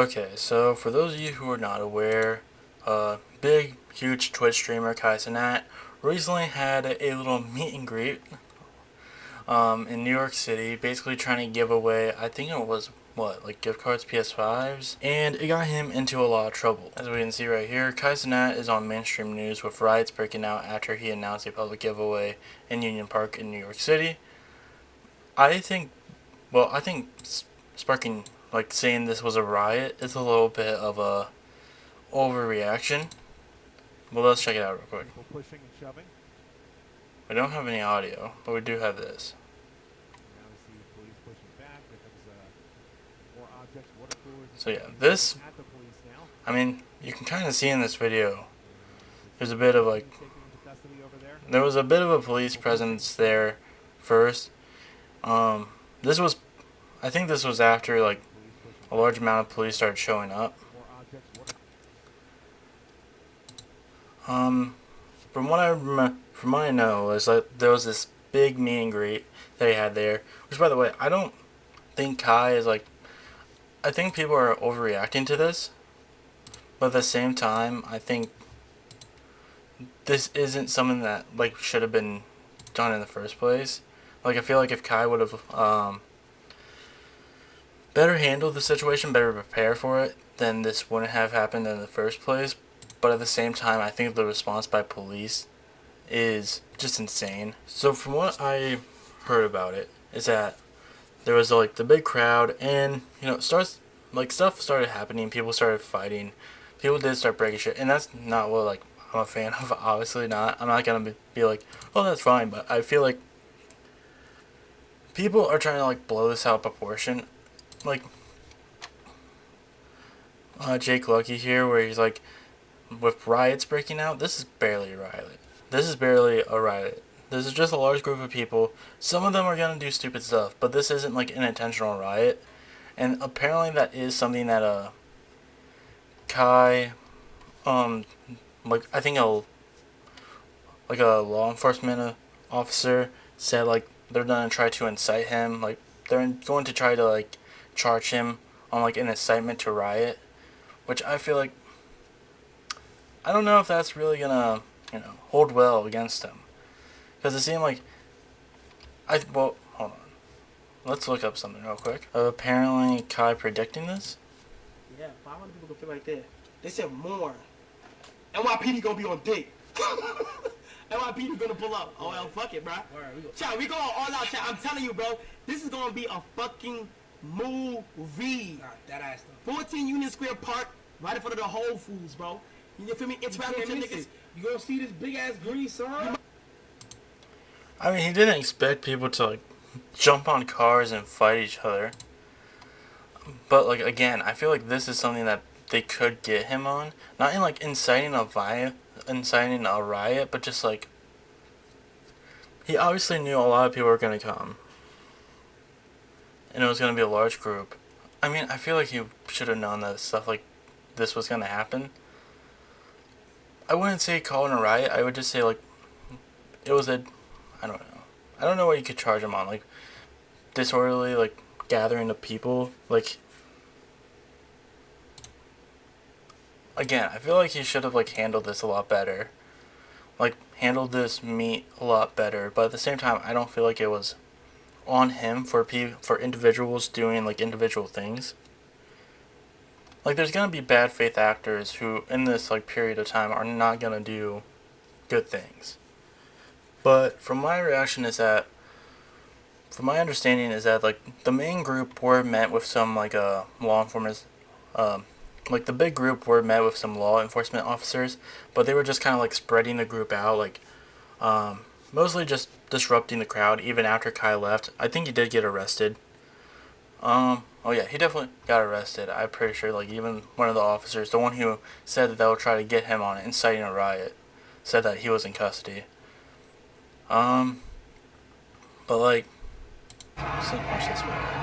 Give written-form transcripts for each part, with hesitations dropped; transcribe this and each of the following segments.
Okay, so for those of you who are not aware, big, huge Twitch streamer Cenat recently had a little meet and greet in New York City, basically trying to give away, I think it was, like gift cards, PS5s, and it got him into a lot of trouble. As we can see right here, Cenat is on mainstream news with riots breaking out after he announced a public giveaway in Union Park in New York City. I think sparking, like, saying this was a riot is a little bit of a overreaction. Well, let's check it out real quick. Pushing and shoving. We don't have any audio, but we do have this. Now we see police pushing back. There comes more objects, water coolers. So yeah, this, At the police now. I mean, you can kind of see in this video, there's a bit of like, Taken into custody over there. there was a bit of a police presence there first. This was, I think this was after like a large amount of police started showing up. More objects, water. From what I know, is like there was this big meet and greet that he had there. Which, by the way, I don't think Kai is like. I think people are overreacting to this, but at the same time, I think this isn't something that like should have been done in the first place. Like, I feel like if Kai would have better handled the situation, better prepared for it, then this wouldn't have happened in the first place. But at the same time, I think the response by police is just insane. So from what I heard about it, is that there was like the big crowd, and stuff started happening. People started fighting. People did start breaking shit, and that's not what like I'm a fan of. Obviously not. I'm not gonna be like, oh, that's fine. But I feel like people are trying to like blow this out of proportion. Like Jake Lucky here, where he's like, with riots breaking out, this is barely a riot. This is barely a riot. This is just a large group of people. Some of them are gonna do stupid stuff, but this isn't like an intentional riot. And apparently that is something that Kai, like I think a law enforcement officer said like they're gonna try to incite him. Like they're going to try to like charge him on like an incitement to riot, which I feel like I don't know if that's really gonna hold well against him, because it seemed like hold on, let's look up something real quick. Apparently Kai predicting this. Yeah, 500 people gonna feel like that. They said more. NYPD gonna be on dick. NYPD gonna pull up. Oh well, fuck it, bro. Chat, we going all out, chat. I'm telling you, bro. This is gonna be a fucking movie. Nah, that ass though. 14 Union Square Park, right in front of the Whole Foods, bro. You feel me? Interacting with niggas. You gonna see this big ass green sun? I mean, he didn't expect people to like jump on cars and fight each other. But like again, I feel like this is something that they could get him on, not in like inciting a riot, but just like he obviously knew a lot of people were gonna come, and it was gonna be a large group. I mean, I feel like he should have known that stuff like this was gonna happen. I wouldn't say call it a riot. I would just say like it was a, I don't know. I don't know what you could charge him on, like disorderly like gathering of people. Like again, I feel like he should have like handled this a lot better. Like handled this meet a lot better. But at the same time, I don't feel like it was on him for individuals doing like individual things. Like there's gonna be bad faith actors who in this like period of time are not gonna do good things. But from my understanding is that like the main group were met with some like law enforcement, like the big group were met with some law enforcement officers, but they were just kind of like spreading the group out, like mostly just disrupting the crowd. Even after Kai left, I think he did get arrested. Oh yeah, he definitely got arrested. I'm pretty sure like even one of the officers, the one who said that they would try to get him on inciting a riot, said that he was in custody. But like, let's watch this video.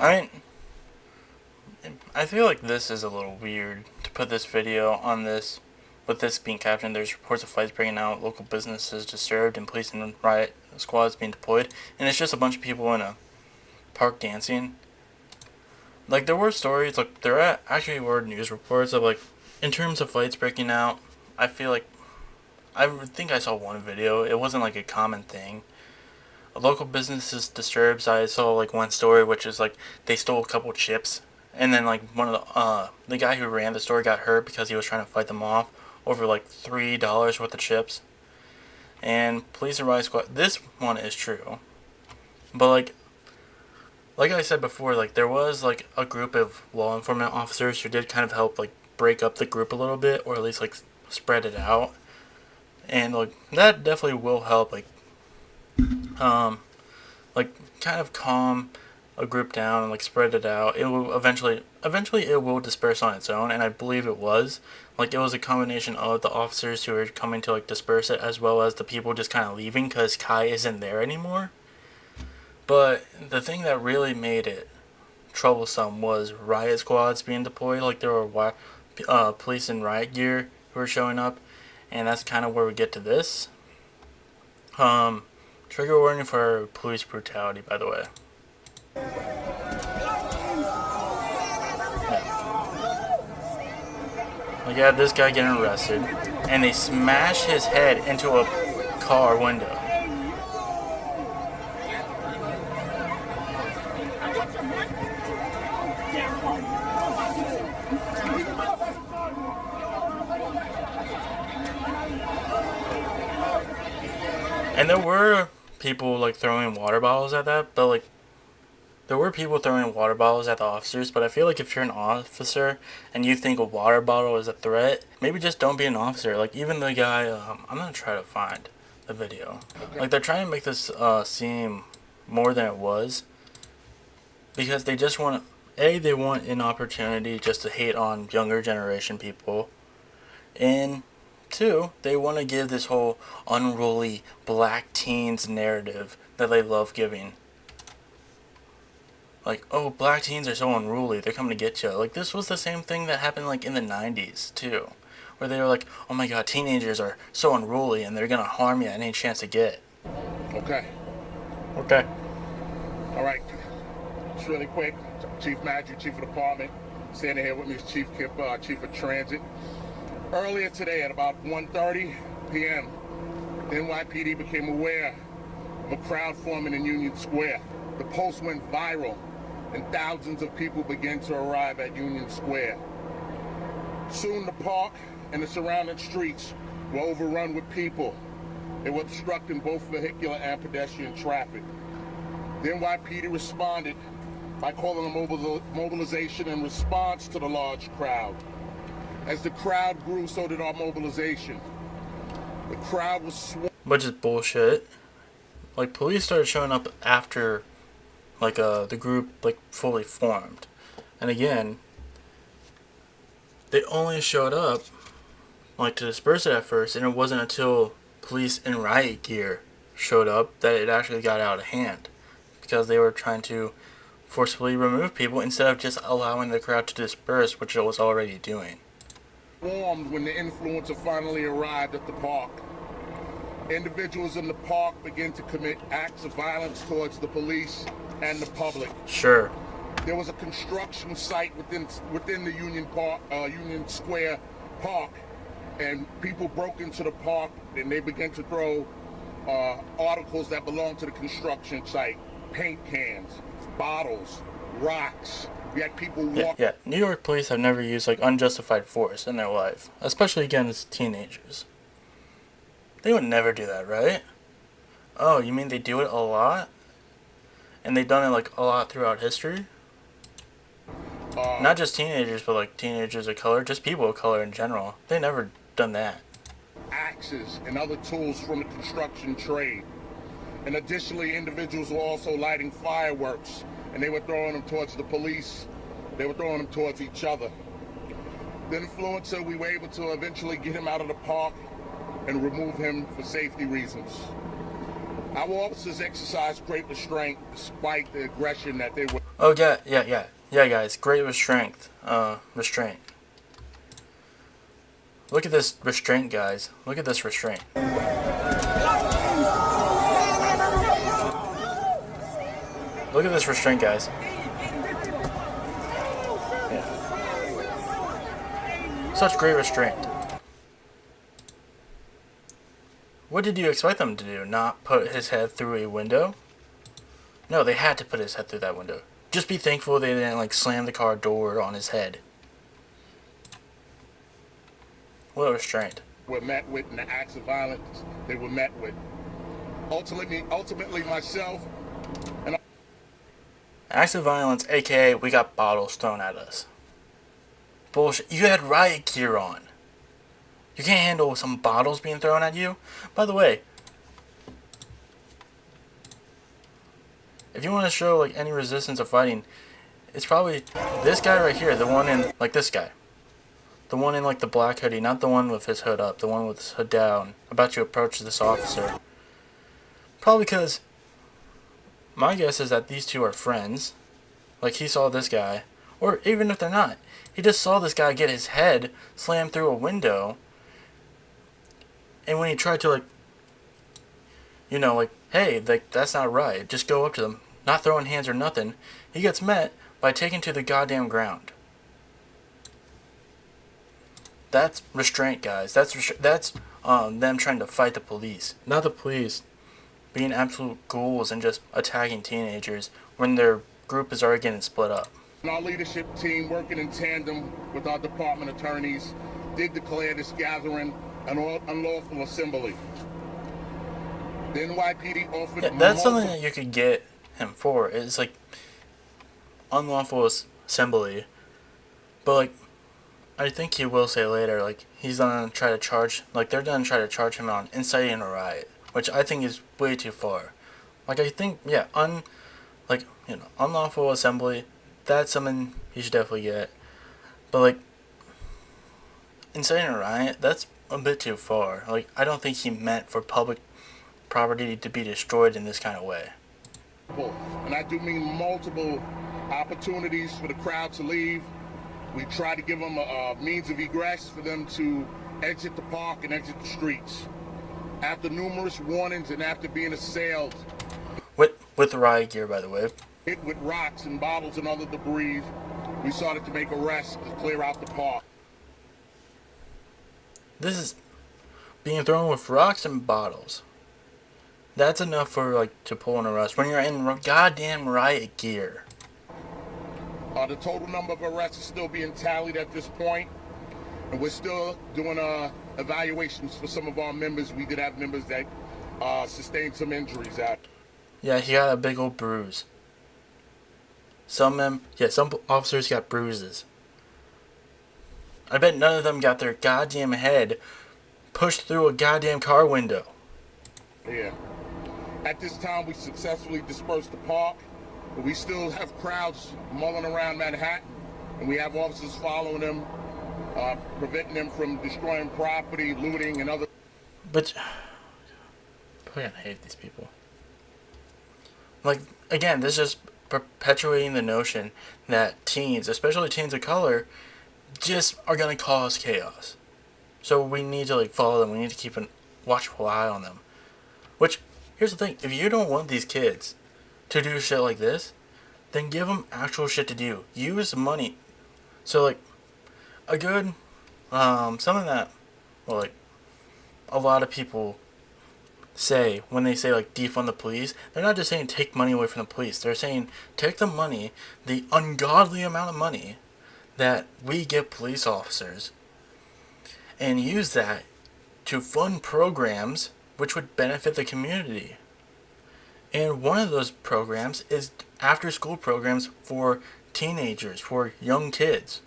I mean, I feel like this is a little weird to put this video on this, with this being captioned. There's reports of fights breaking out, local businesses disturbed, and police and riot squads being deployed, and it's just a bunch of people in a park dancing. Like, there were stories, like, there actually were news reports of, like, in terms of fights breaking out. I feel like, I think I saw one video. It wasn't like a common thing. Local businesses disturbed. So I saw like one story, which is like they stole a couple chips, and then like one of the guy who ran the store got hurt because he was trying to fight them off over like $3 worth of chips. And police and riot squad. This one is true, but like I said before, like there was like a group of law enforcement officers who did kind of help like break up the group a little bit, or at least like spread it out, and like that definitely will help like kind of calm a group down and like spread it out. It will eventually it will disperse on its own, and I believe it was. Like, it was a combination of the officers who were coming to like disperse it, as well as the people just kind of leaving because Kai isn't there anymore. But the thing that really made it troublesome was riot squads being deployed. Like, there were police in riot gear who were showing up, and that's kind of where we get to this. Trigger warning for police brutality, by the way. Like, you had this guy getting arrested, and they smashed his head into a car window. And there were people like throwing water bottles at that, but like there were people throwing water bottles at the officers. But I feel like if you're an officer and you think a water bottle is a threat, maybe just don't be an officer. Like, even the guy, I'm gonna try to find the video. Like, they're trying to make this seem more than it was, because they just want they want an opportunity just to hate on younger generation people, and 2, they want to give this whole unruly black teens narrative that they love giving. Like, oh, black teens are so unruly, they're coming to get you. Like, this was the same thing that happened like in the 90s too, where they were like, oh my god, teenagers are so unruly and they're gonna harm you at any chance to get. Okay. Alright, just really quick. Chief Matthew, Chief of Department. Standing here with me is Chief Kip, Chief of Transit. Earlier today at about 1:30 p.m., the NYPD became aware of a crowd forming in Union Square. The post went viral, and thousands of people began to arrive at Union Square. Soon the park and the surrounding streets were overrun with people. They were obstructing both vehicular and pedestrian traffic. The NYPD responded by calling a mobilization in response to the large crowd. As the crowd grew, so did our mobilization. The crowd was which is bullshit. Like, police started showing up after like the group like fully formed, and again, they only showed up like to disperse it at first, and it wasn't until police in riot gear showed up that it actually got out of hand, because they were trying to forcibly remove people instead of just allowing the crowd to disperse, which it was already doing. Formed when the influencer finally arrived at the park. Individuals in the park began to commit acts of violence towards the police and the public. Sure. There was a construction site within the Union Square Park, and people broke into the park and they began to throw articles that belonged to the construction site: paint cans, bottles, rocks. We had people walk. Yeah, New York police have never used like unjustified force in their life, especially against teenagers. They would never do that, right? Oh, you mean they do it a lot? And they've done it like a lot throughout history? Not just teenagers, but like teenagers of color, just people of color in general. They never done that. Axes and other tools from the construction trade. And additionally, individuals were also lighting fireworks, and they were throwing them towards the police. They were throwing them towards each other. The influencer, we were able to eventually get him out of the park and remove him for safety reasons. Our officers exercised great restraint despite the aggression that they were. Oh yeah, guys. Great restraint. Restraint. Look at this restraint, guys. Look at this restraint. Look at this restraint, guys. Yeah. Such great restraint. What did you expect them to do? Not put his head through a window? No, they had to put his head through that window. Just be thankful they didn't like slam the car door on his head. What a restraint. Were met with in the acts of violence they were met with. Ultimately myself and Acts of violence, aka we got bottles thrown at us. Bullshit. You had riot gear on. You can't handle some bottles being thrown at you. By the way, if you want to show like any resistance of fighting, it's probably this guy right here, the one in like this guy. The one in like the black hoodie, not the one with his hood up, the one with his hood down, about to approach this officer. Probably because my guess is that these two are friends. Like he saw this guy, or even if they're not, he just saw this guy get his head slammed through a window. And when he tried to like, you know, like, hey, like that's not right, just go up to them, not throwing hands or nothing, he gets met by taking to the goddamn ground. That's restraint, guys. That's them trying to fight the police, not the police being absolute ghouls and just attacking teenagers when their group is already getting split up. our leadership team, working in tandem with our department attorneys, did declare this gathering an unlawful assembly. The NYPD offered That's something that you could get him for. It's like unlawful assembly, but like I think he will say later, like he's gonna try to charge, like they're gonna try to charge him on inciting a riot, which I think is way too far. Like I think, yeah, unlawful assembly, that's something he should definitely get. But like inciting a riot, that's a bit too far. Like I don't think he meant for public property to be destroyed in this kind of way. And I do mean multiple opportunities for the crowd to leave. We try to give them a means of egress for them to exit the park and exit the streets. After numerous warnings and after being assailed with the riot gear, by the way, hit with rocks and bottles and other debris, we started to make arrests to clear out the park. this is being thrown with rocks and bottles. That's enough for like to pull an arrest when you're in goddamn riot gear. The total number of arrests is still being tallied at this point, and we're still doing evaluations for some of our members. We did have members that sustained some injuries. Yeah, he got a big old bruise. Some officers got bruises. I bet none of them got their goddamn head pushed through a goddamn car window. Yeah. At this time, we successfully dispersed the park, but we still have crowds mulling around Manhattan, and we have officers following them, preventing them from destroying property, looting, and other. But I hate these people. Like again, this is perpetuating the notion that teens, especially teens of color, just are gonna cause chaos. So we need to like follow them. We need to keep a watchful eye on them. Which, here's the thing: if you don't want these kids to do shit like this, then give them actual shit to do. Use money. So like a good something that like a lot of people say when they say like defund the police, they're not just saying take money away from the police. They're saying take the money, the ungodly amount of money that we give police officers, and use that to fund programs which would benefit the community. And one of those programs is after school programs for teenagers, for young kids.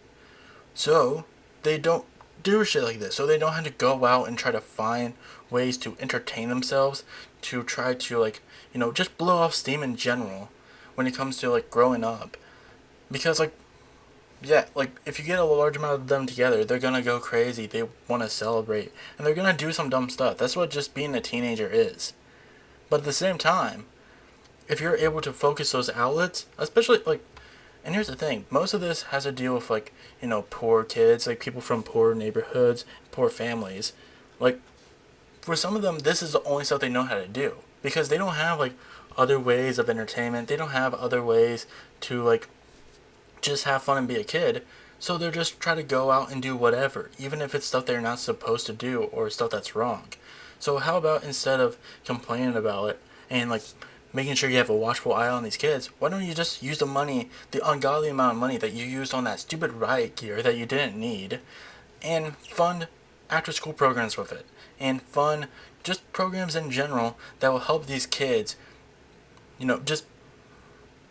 So they don't do shit like this. So they don't have to go out and try to find ways to entertain themselves, to try to like, just blow off steam in general when it comes to like growing up. Because like, yeah, like if you get a large amount of them together, they're gonna go crazy. They want to celebrate, and they're gonna do some dumb stuff. That's what just being a teenager is. But at the same time, if you're able to focus those outlets, especially like And here's the thing, most of this has to deal with, like, you know, poor kids, like people from poor neighborhoods, poor families. Like, for some of them, this is the only stuff they know how to do. Because they don't have, like, other ways of entertainment. They don't have other ways to, like, just have fun and be a kid. So they're just try to go out and do whatever, even if it's stuff they're not supposed to do or stuff that's wrong. So how about instead of complaining about it and, like, making sure you have a watchful eye on these kids, why don't you just use the money, the ungodly amount of money that you used on that stupid Riot gear that you didn't need, and fund after school programs with it, and fund just programs in general that will help these kids, you know, just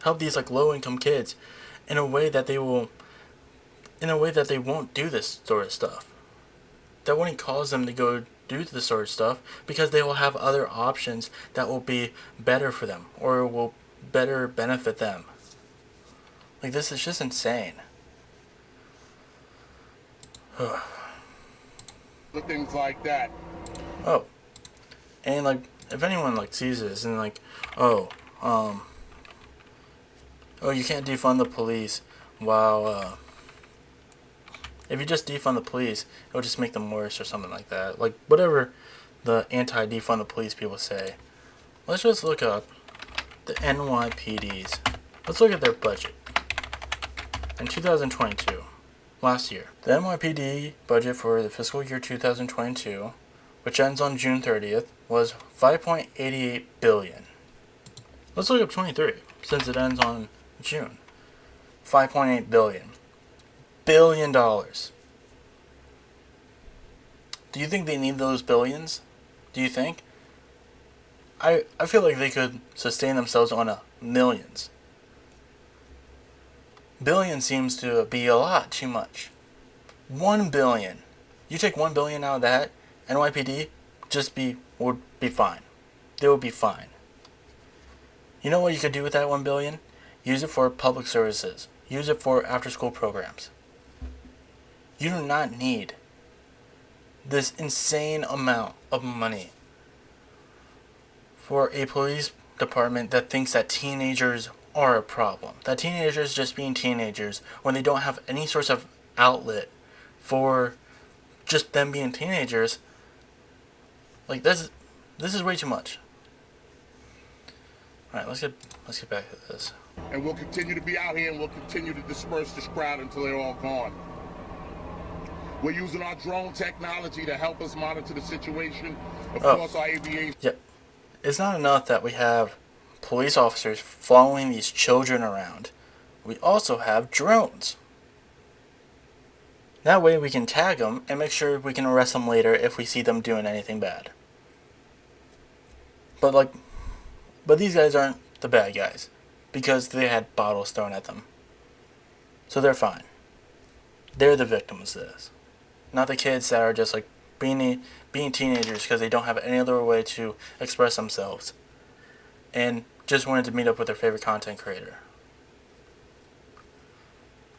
help these, like, low income kids in a way that they won't do this sort of stuff. That wouldn't cause them to go do this sort of stuff, because they will have other options that will be better for them or will better benefit them. Like, this is just insane. Things like that. Oh, and, like, if anyone, like, sees this and, like, oh, you can't defund the police while if you just defund the police, it'll just make them worse or something like that. Like, whatever the anti-defund the police people say. Let's just look up the NYPD's. Let's look at their budget. In 2022, last year, the NYPD budget for the fiscal year 2022, which ends on June 30th, was $5.88 billion. Let's look up 23, since it ends on June. $5.8 billion dollars. Do you think they need those billions? Do you think? I feel like they could sustain themselves on millions. Billion seems to be a lot too much. 1 billion. You take 1 billion out of that, NYPD would be fine. They would be fine. You know what you could do with that 1 billion? Use it for public services. Use it for after school programs. You do not need this insane amount of money for a police department that thinks that teenagers are a problem. That teenagers just being teenagers when they don't have any sort of outlet for just them being teenagers. Like, this is way too much. Alright, let's get back to this. And we'll continue to be out here and we'll continue to disperse this crowd until they're all gone. We're using our drone technology to help us monitor the situation. Of course, our aviation. Yep. It's not enough that we have police officers following these children around. We also have drones. That way we can tag them and make sure we can arrest them later if we see them doing anything bad. But these guys aren't the bad guys, because they had bottles thrown at them. So they're fine. They're the victims of this. Not the kids that are just, like, being teenagers because they don't have any other way to express themselves and just wanted to meet up with their favorite content creator.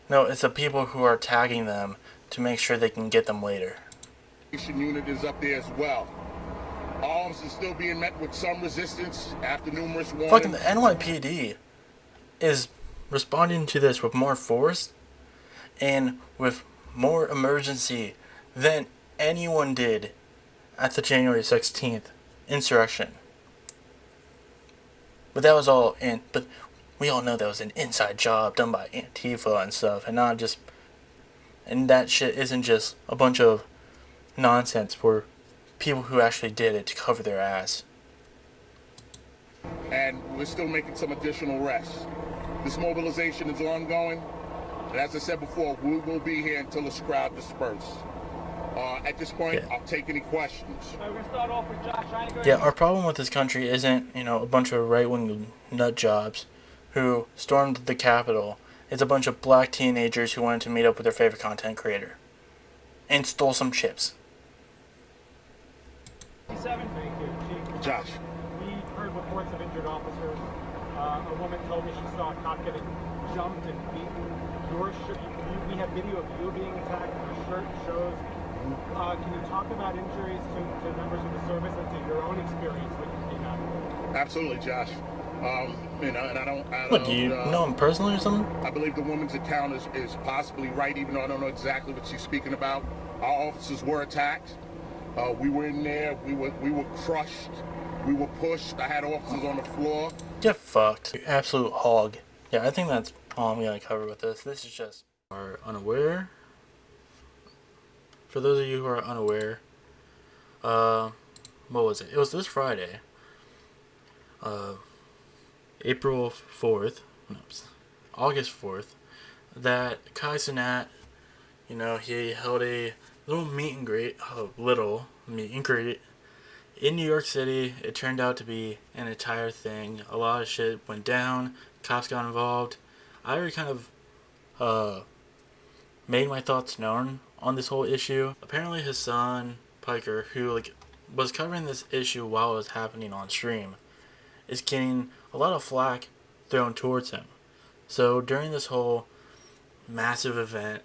No, it's the people who are tagging them to make sure they can get them later. Unit is up there as well. Arms is still being met with some resistance after numerous warnings. Fucking the NYPD is responding to this with more force and with more emergency than anyone did at the January 16th insurrection. But that was all but we all know that was an inside job done by Antifa and stuff, and that shit isn't just a bunch of nonsense for people who actually did it to cover their ass. And we're still making some additional arrests. This mobilization is ongoing. And as I said before, we will be here until this crowd disperses. At this point, I'll take any questions. We're going to start off with Josh. Yeah, our problem with this country isn't, a bunch of right-wing nut jobs who stormed the Capitol. It's a bunch of black teenagers who wanted to meet up with their favorite content creator and stole some chips. 7, thank you, Chief. Josh. We heard reports of injured officers. A woman told me she saw a cop getting jumped and beaten. We have video of you being attacked. Your shirt shows. Can you talk about injuries to members of the service and to your own experience with the team? Absolutely, Josh. You know, and I don't. What, do you know him personally or something? I believe the woman's account is possibly right, even though I don't know exactly what she's speaking about. Our officers were attacked. We were in there. We were crushed. We were pushed. I had officers on the floor. Get fucked. You absolute hog. Yeah, I think that's all I'm gonna cover with this. This is just are unaware. For those of you who are unaware, what was it? It was this Friday. April 4th, no, August 4th, that Cenat, you know, he held a little meet and greet, in New York City. It turned out to be an entire thing. A lot of shit went down. Cops got involved. I already kind of made my thoughts known on this whole issue. Apparently his son, Piker, who was covering this issue while it was happening on stream, is getting a lot of flack thrown towards him. So during this whole massive event,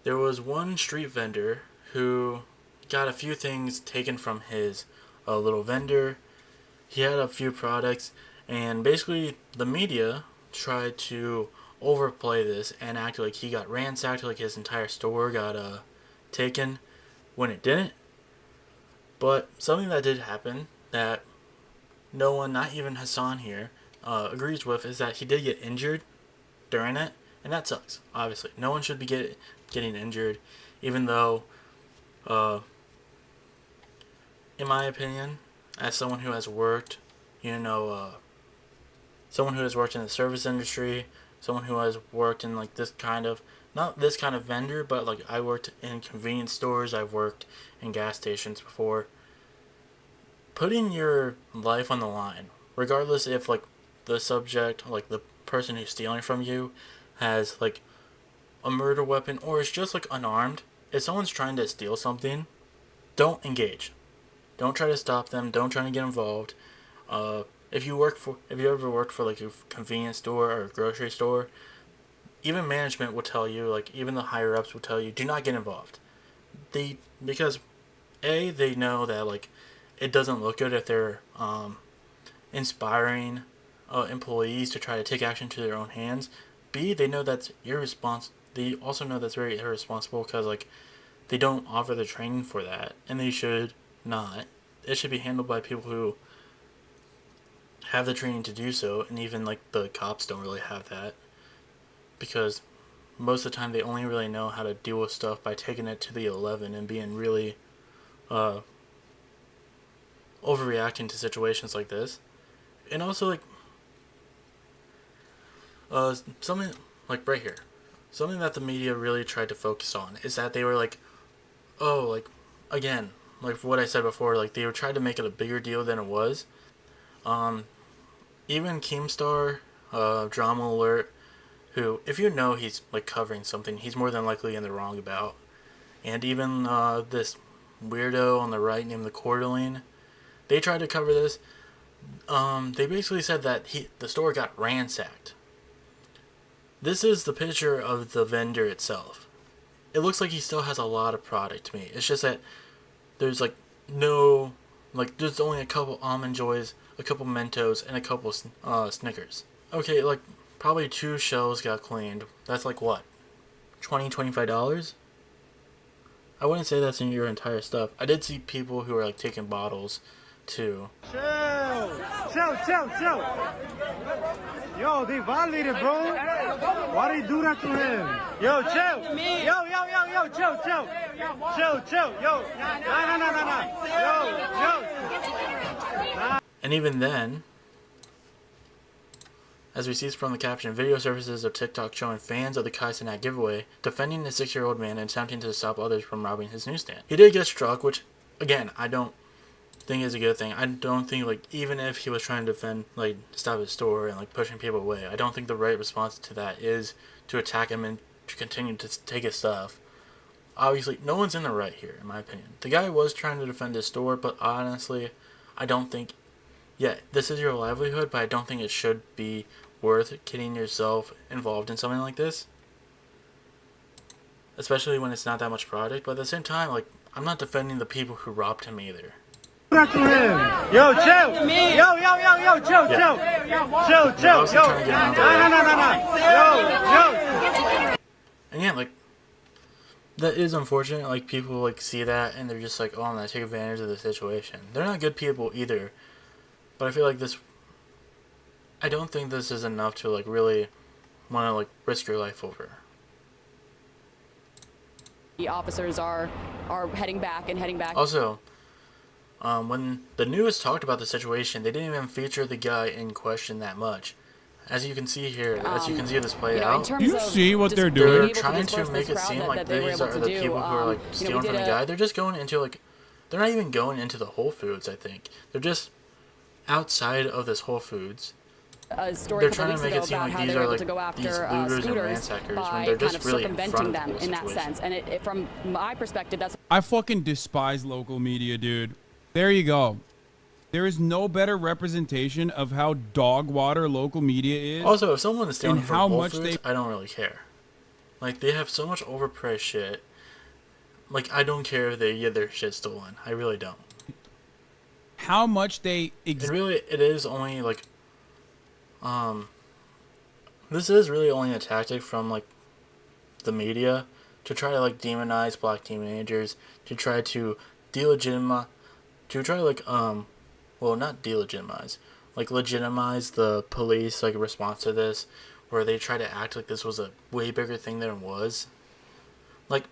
there was one street vendor who got a few things taken from his little vendor. He had a few products, and basically the media tried to overplay this and act like he got ransacked, like his entire store got taken, when it didn't. But something that did happen that no one, not even Hassan here, agrees with, is that he did get injured during it, and that sucks. Obviously, no one should be getting injured, even though, in my opinion, as someone who has worked, someone who has worked in the service industry, someone who has worked in this kind of, not this kind of vendor, but I worked in convenience stores, I've worked in gas stations before. Putting your life on the line, regardless if the subject, the person who's stealing from you, has a murder weapon or is just unarmed. If someone's trying to steal something, don't engage. Don't try to stop them. Don't try to get involved. If you ever worked for a convenience store or a grocery store, even management will tell you, even the higher ups will tell you, do not get involved. Because they know that it doesn't look good if they're inspiring employees to try to take action to their own hands. B, they know that's irresponsible. They also know that's very irresponsible because they don't offer the training for that, and they should not. It should be handled by people who have the training to do so, and even the cops don't really have that, because most of the time they only really know how to deal with stuff by taking it to the 11 and being really overreacting to situations like this. And also something right here, something that the media really tried to focus on is that they were again, for what I said before, they were trying to make it a bigger deal than it was. Even Keemstar, Drama Alert, who, if you know he's covering something, he's more than likely in the wrong about. And even this weirdo on the right named the Quarterline, they tried to cover this. They basically said that the store got ransacked. This is the picture of the vendor itself. It looks like he still has a lot of product to me. It's just that there's no, there's only a couple Almond Joys, a couple Mentos, and a couple Snickers. Okay, probably 2 shelves got cleaned. That's what? $20-$25? I wouldn't say that's in your entire stuff. I did see people who were taking bottles too. Chill. Yo, they violated, bro. Why they do that to him? Yo, chill. Yo, chill. Yo, no. And even then, as we see from the caption, video services of TikTok showing fans of the Cenat giveaway defending a 6-year-old man and attempting to stop others from robbing his newsstand. He did get struck, which, again, I don't think is a good thing. I don't think, even if he was trying to defend, stop his store and, pushing people away, I don't think the right response to that is to attack him and to continue to take his stuff. Obviously, no one's in the right here, in my opinion. The guy was trying to defend his store, but honestly, I don't think, this is your livelihood, but I don't think it should be worth getting yourself involved in something like this. Especially when it's not that much product, but at the same time, I'm not defending the people who robbed him either. Yo, chill. Yo, chill. They're also trying to get around the No. And yeah, like, that is unfortunate. Like, people, like, see that and they're just like, oh, I'm gonna take advantage of the situation. They're not good people either. But I feel like this... I don't think this is enough to, like, really want to, like, risk your life over. The officers are heading back. Also, when the news talked about the situation, they didn't even feature the guy in question that much. As you can see here, as you can see this play out, You see what they're they're doing? trying to make it seem like these are the people who are like stealing from the guy. They're just going into like, they're not even going into the Whole Foods. I think they're just outside of this Whole Foods. They're trying to make it seem like these are like these looters and ransackers when they're just really in front of the whole in that sense. And from my perspective, that's I fucking despise local media, dude. There you go. There is no better representation of how dog water local media is. Also, if someone is stealing and from how Whole much Foods, I don't really care. Like, they have so much overpriced shit. Like, I don't care if they get their shit stolen. I really don't. How much they... And really, it is only, like... This is really only a tactic from, like, the media to try to, like, demonize black teenagers, to try to delegitimize... To try to, like, well, not delegitimize, like legitimize the police like response to this, where they try to act like this was a way bigger thing than it was. Like,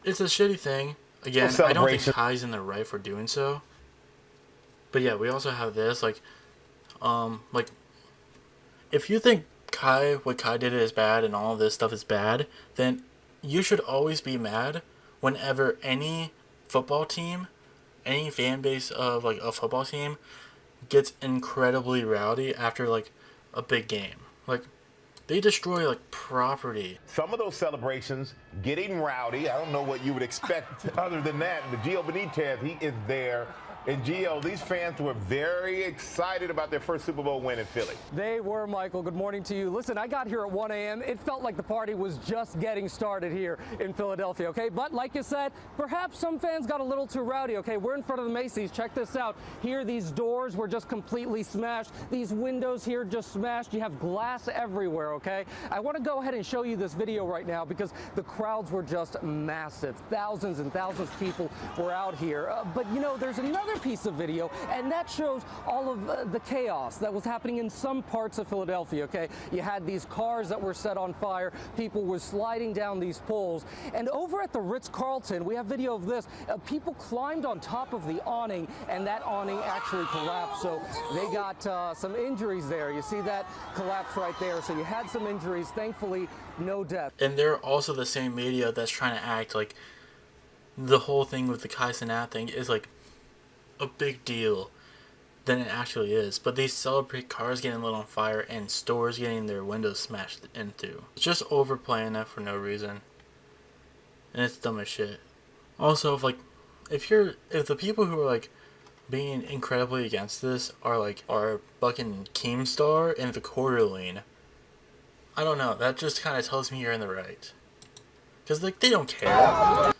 it's a shitty thing. Again, I don't think Kai's in the right for doing so. But yeah, we also have this like if you think what Kai did is bad and all of this stuff is bad, then you should always be mad whenever any football team, any fan base of like a football team gets incredibly rowdy after like a big game. Like, they destroy like property. Some of those celebrations getting rowdy. I don't know what you would expect other than that. But Gio Benitez, he is there. And Gio, these fans were very excited about their first Super Bowl win in Philly. They were, Michael. Good morning to you. Listen, I got here at 1 a.m. It felt like the party was just getting started here in Philadelphia, okay? But like you said, perhaps some fans got a little too rowdy, okay? We're in front of the Macy's. Check this out. Here, these doors were just completely smashed. These windows here just smashed. You have glass everywhere, okay? I want to go ahead and show you this video right now because the crowds were just massive. Thousands and thousands of people were out here. But, you know, there's another piece of video, and that shows all of the chaos that was happening in some parts of Philadelphia, okay? You had these cars that were set on fire, people were sliding down these poles, and over at the Ritz-Carlton, we have video of this, people climbed on top of the awning, and that awning actually collapsed, so they got some injuries there. You see that collapse right there, so you had some injuries, thankfully no death. And they're also the same media that's trying to act like the whole thing with the Cenat thing is like a big deal than it actually is. But they celebrate cars getting lit on fire and stores getting their windows smashed into. It's just overplaying that for no reason. And it's dumb as shit. Also, if the people who are like being incredibly against this are fucking Keemstar and the Quarterline, I don't know, that just kind of tells me you're in the right. Because like, they don't care.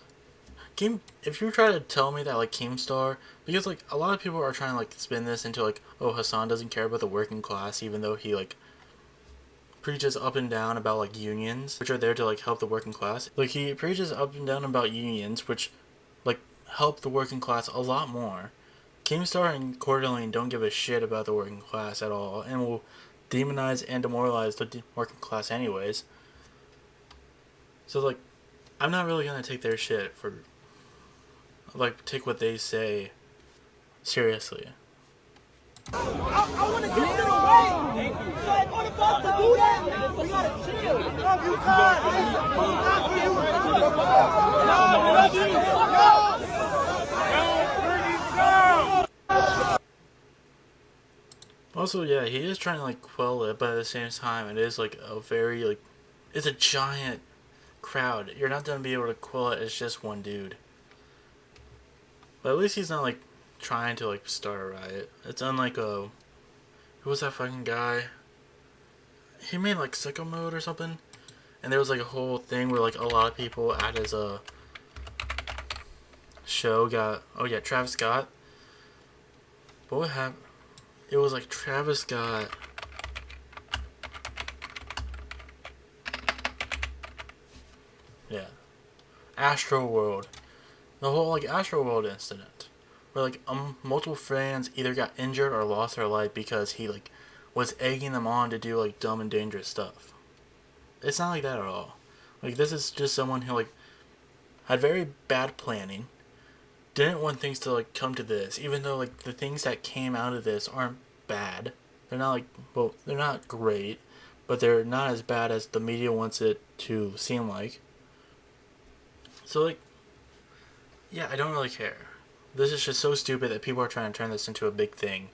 If you try to tell me that like Keemstar, because like a lot of people are trying to like spin this into like, oh, Hassan doesn't care about the working class, even though he like preaches up and down about like unions, which are there to like help the working class. Like, he preaches up and down about unions, which like help the working class a lot more. Keemstar and Quarterline don't give a shit about the working class at all, and will demonize and demoralize the working class anyways. So like, I'm not really gonna take their shit for like, take what they say seriously. I want to get in the way. So if I'm about to do that, we gotta chill. You Also, yeah, he is trying to like quell it, but at the same time, it is like a very like, it's a giant crowd. You're not gonna be able to quell it as just one dude. But at least he's not like trying to like start a riot. It's unlike who was that fucking guy? He made like Sicko Mode or something, and there was like a whole thing where like a lot of people at his show got, oh yeah, Travis Scott But what happened? It was like Travis Scott. Yeah. Astro World. The whole like Astro World incident. Where like multiple fans either got injured or lost their life because he like was egging them on to do like dumb and dangerous stuff. It's not like that at all. Like this is just someone who like had very bad planning. Didn't want things to like come to this, even though like the things that came out of this aren't bad. They're not like, well, they're not great, but they're not as bad as the media wants it to seem like. So like, yeah, I don't really care. This is just so stupid that people are trying to turn this into a big thing.